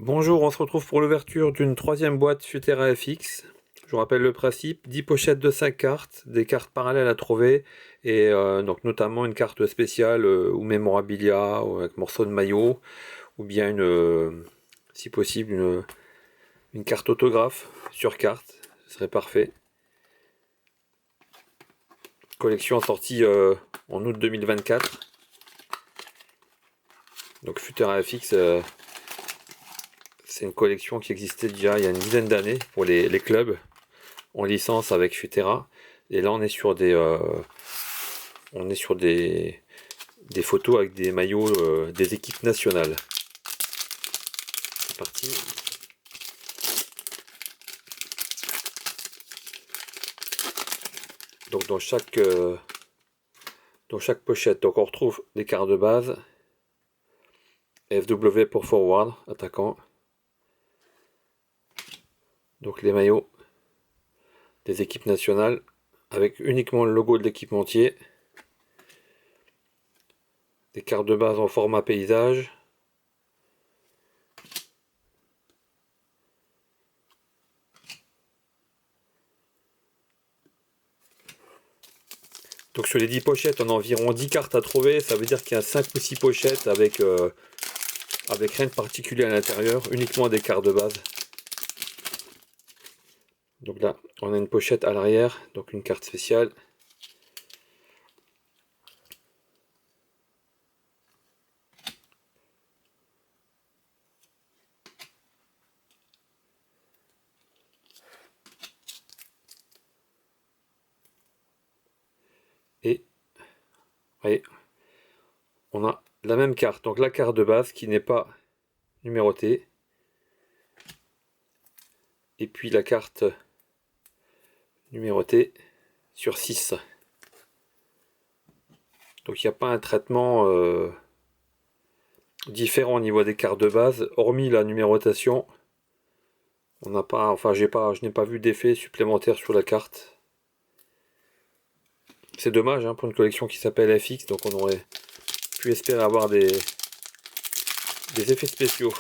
Bonjour, on se retrouve pour l'ouverture d'une troisième boîte Futera FX. Je vous rappelle le principe, 10 pochettes de 5 cartes, des cartes parallèles à trouver, et donc notamment une carte spéciale ou mémorabilia, ou avec morceau de maillot, ou bien si possible une carte autographe sur carte, ce serait parfait. Collection sortie en août 2024. Donc Futera FX, c'est une collection qui existait déjà il y a une dizaine d'années pour les clubs en licence avec Futera. Et là on est sur des photos avec des maillots des équipes nationales. C'est parti. Donc dans chaque pochette, donc on retrouve les cartes de base. FW pour forward, attaquant. Donc les maillots des équipes nationales avec uniquement le logo de l'équipementier. Des cartes de base en format paysage. Donc sur les 10 pochettes, on a environ 10 cartes à trouver. Ça veut dire qu'il y a 5 ou 6 pochettes avec rien de particulier à l'intérieur, uniquement des cartes de base. Donc là, on a une pochette à l'arrière, donc une carte spéciale. Et voyez, on a la même carte, donc la carte de base qui n'est pas numérotée. Et puis la carte numérotée sur 6. Donc il n'y a pas un traitement différent au niveau des cartes de base, hormis la numérotation. On n'a pas, enfin je n'ai pas vu d'effet supplémentaire sur la carte. C'est dommage hein, pour une collection qui s'appelle FX, donc on aurait pu espérer avoir des effets spéciaux.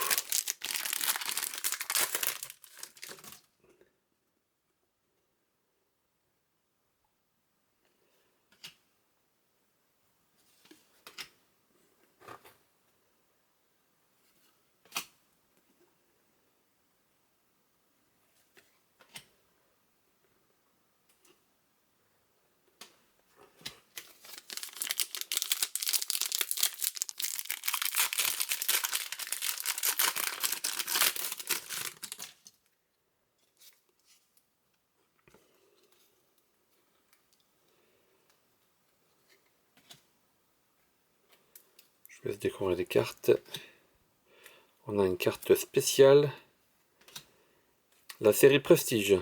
Je laisse découvrir les cartes. On a une carte spéciale. La série Prestige.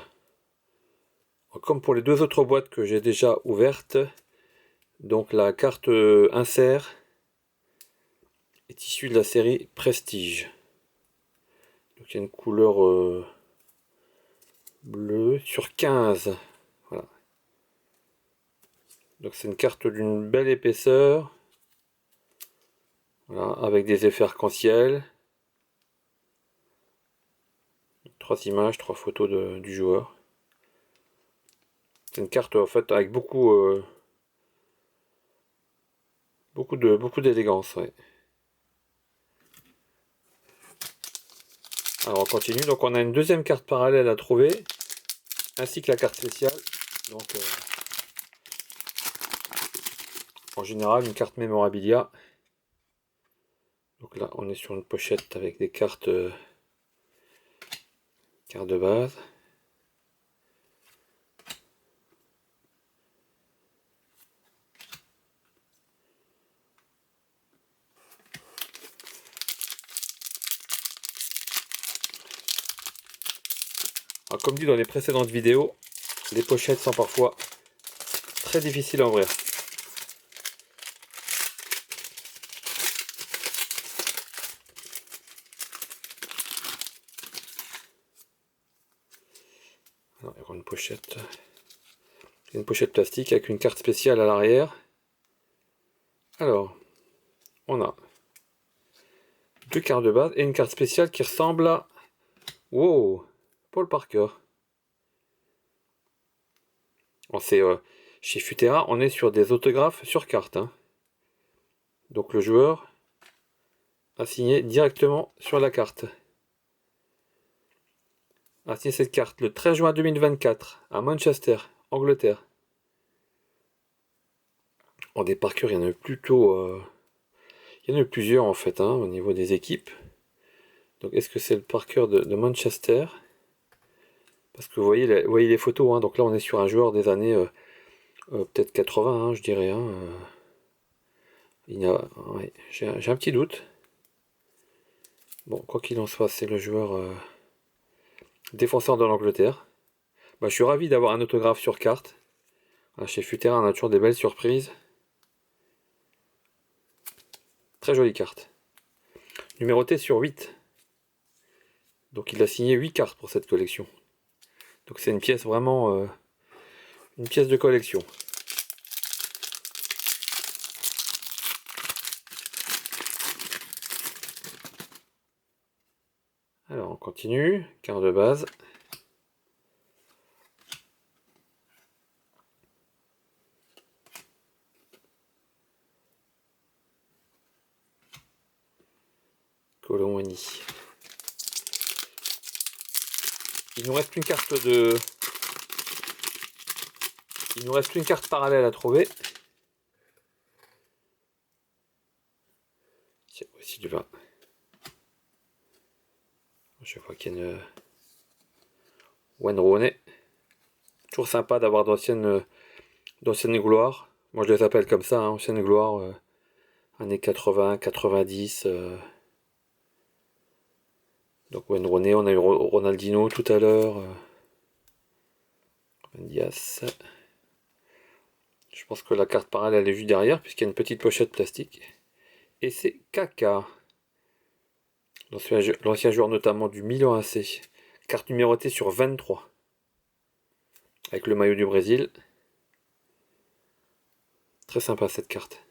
Comme pour les deux autres boîtes que j'ai déjà ouvertes, donc la carte insert est issue de la série Prestige. Donc il y a une couleur bleue sur 15. Voilà. Donc c'est une carte d'une belle épaisseur. Voilà, avec des effets arc-en-ciel. 3 images, 3 photos du joueur. C'est une carte en fait avec beaucoup d'élégance. Ouais. Alors on continue, donc on a une deuxième carte parallèle à trouver, ainsi que la carte spéciale. Donc en général une carte mémorabilia. Donc là on est sur une pochette avec des cartes de base. Alors, comme dit dans les précédentes vidéos, les pochettes sont parfois très difficiles à ouvrir. Alors, il y aura une pochette plastique avec une carte spéciale à l'arrière. Alors, on a 2 cartes de base et une carte spéciale qui ressemble à... Wow, Paul Parker. Chez Futera, on est sur des autographes sur carte. Hein. Donc le joueur a signé directement sur la carte. A signé cette carte le 13 juin 2024 à Manchester, Angleterre. En des Parker, il y en a plutôt... Il y en a plusieurs en fait, hein, au niveau des équipes. Donc est-ce que c'est le Parker de Manchester? Parce que vous voyez les photos, hein, donc là on est sur un joueur des années peut-être 80, hein, je dirais. Hein, ouais, j'ai un petit doute. Bon, quoi qu'il en soit, c'est le joueur défenseur de l'Angleterre. Bah, je suis ravi d'avoir un autographe sur carte. Chez Futera, on a toujours des belles surprises. Très jolie carte. Numérotée sur 8. Donc il a signé 8 cartes pour cette collection. Donc c'est une pièce vraiment... une pièce de collection. Alors on continue. Carte de base. Colomani. Il nous reste une carte de... Il nous reste une carte parallèle à trouver. Tiens, voici du vin. Je vois qu'il y a une... Wayne Rooney. Toujours sympa d'avoir d'anciennes gloires. Moi je les appelle comme ça, hein, anciennes gloires. Années 80, 90. Donc Wayne Rooney, on a eu Ronaldinho tout à l'heure. Dias. Je pense que la carte parallèle est juste derrière, puisqu'il y a une petite pochette plastique. Et c'est Kaka. L'ancien joueur notamment du Milan AC. Carte numérotée sur 23. Avec le maillot du Brésil. Très sympa cette carte.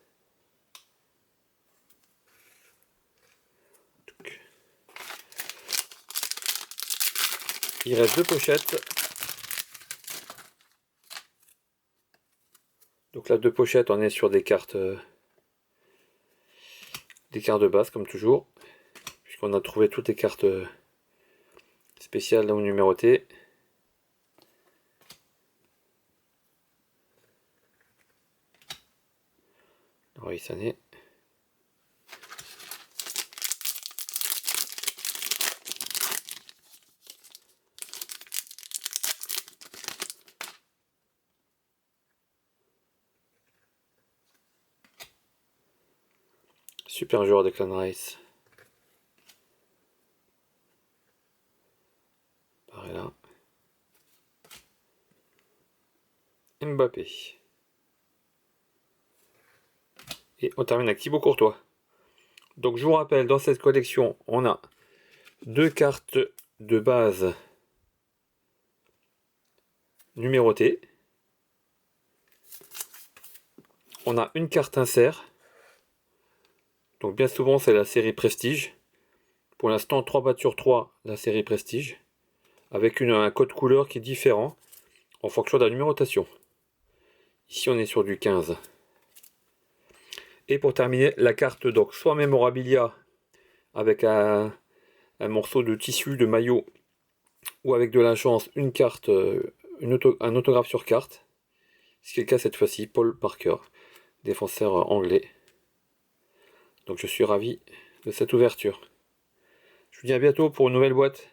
Il reste 2 pochettes. Donc là, 2 pochettes, on est sur des cartes de base comme toujours. Puisqu'on a trouvé toutes les cartes spéciales là ou numérotées. Oui, ça n'est. Super joueur de Clan Rice. Pareil là. Mbappé. Et on termine avec Thibaut Courtois. Donc je vous rappelle, dans cette collection, on a 2 cartes de base numérotées. On a une carte insert. Donc bien souvent c'est la série Prestige. Pour l'instant 3 boîtes sur 3 la série Prestige. Avec un code couleur qui est différent en fonction de la numérotation. Ici on est sur du 15. Et pour terminer, la carte donc soit Memorabilia avec un morceau de tissu de maillot ou avec de la chance une carte, un autographe sur carte. Ce qui est le cas cette fois-ci, Paul Parker, défenseur anglais. Donc je suis ravi de cette ouverture. Je vous dis à bientôt pour une nouvelle boîte.